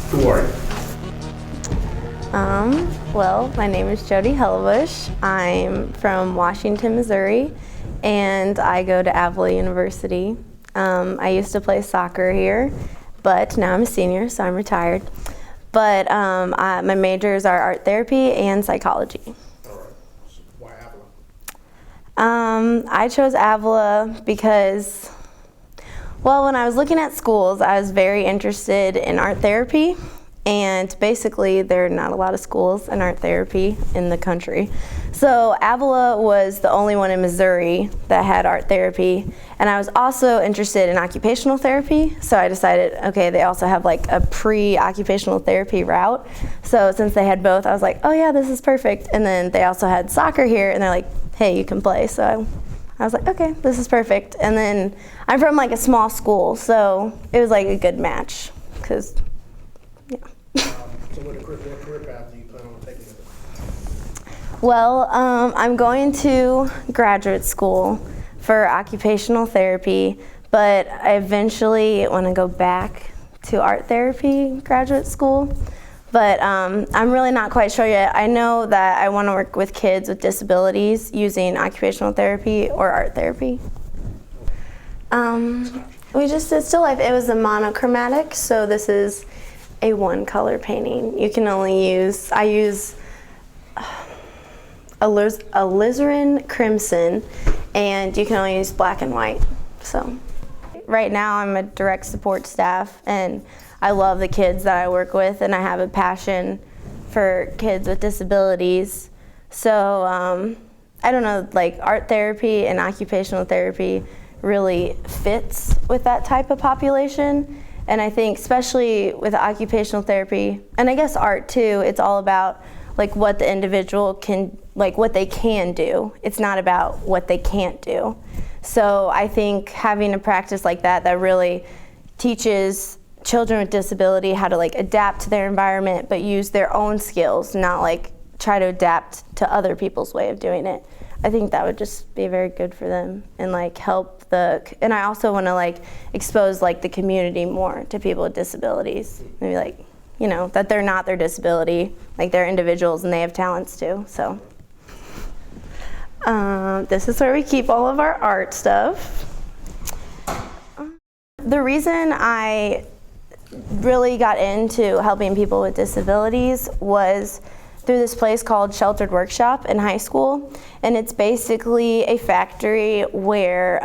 Who are you? Well, my name is Jodi Hellebusch. I'm from Washington, Missouri, and I go to Avila University. I used to play soccer here, but now I'm a senior, so I'm retired. But my majors are art therapy and psychology. All right. So why Avila? I chose Avila because, well, when I was looking at schools, I was very interested in art therapy. And basically, there are not a lot of schools in art therapy in the country. So Avila was the only one in Missouri that had art therapy. And I was also interested in occupational therapy. So I decided, okay, they also have like a pre-occupational therapy route. So since they had both, I was like, oh yeah, this is perfect. And then they also had soccer here, and they're like, hey, you can play. So I was like, okay, this is perfect. And then I'm from like a small school, so it was like a good match, because, yeah. So what career path do you plan on taking with it? Well, I'm going to graduate school for occupational therapy, but I eventually want to go back to art therapy graduate school. But I'm really not quite sure yet. I know that I want to work with kids with disabilities using occupational therapy or art therapy. We just did still life. It was a monochromatic, so this is a one color painting. You can only use, I use alizarin crimson, and you can only use black and white. So right now I'm a direct support staff, and I love the kids that I work with, and I have a passion for kids with disabilities. So I don't know, like art therapy and occupational therapy really fits with that type of population. And I think especially with occupational therapy, and I guess art too, it's all about like what the individual can, like what they can do. It's not about what they can't do. So I think having a practice like that really teaches children with disability how to like adapt to their environment, but use their own skills, not like try to adapt to other people's way of doing it. I think that would just be very good for them and like help and I also want to like expose like the community more to people with disabilities. Maybe like, you know, that they're not their disability, like they're individuals and they have talents too, so. This is where we keep all of our art stuff. The reason I really got into helping people with disabilities was through this place called Sheltered Workshop in high school, and it's basically a factory where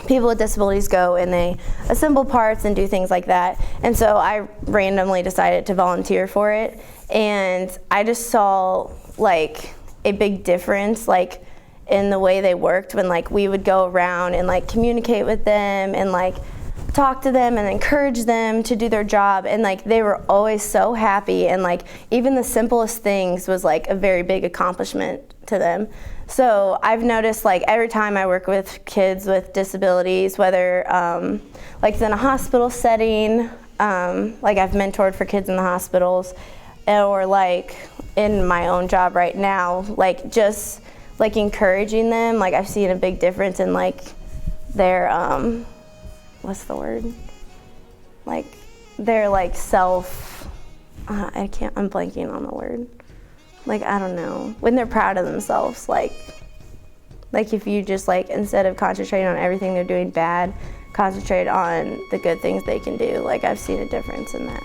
people with disabilities go and they assemble parts and do things like that. And so I randomly decided to volunteer for it, and I just saw like a big difference like in the way they worked when like we would go around and like communicate with them and like talk to them and encourage them to do their job, and like they were always so happy, and like even the simplest things was like a very big accomplishment to them. So I've noticed like every time I work with kids with disabilities, whether like it's in a hospital setting, like I've mentored for kids in the hospitals, or like in my own job right now, like just like encouraging them, like I've seen a big difference in like their what's the word? Like they're like I'm blanking on the word. Like, I don't know, when they're proud of themselves, like if you just like, instead of concentrating on everything they're doing bad, concentrate on the good things they can do. Like I've seen a difference in that.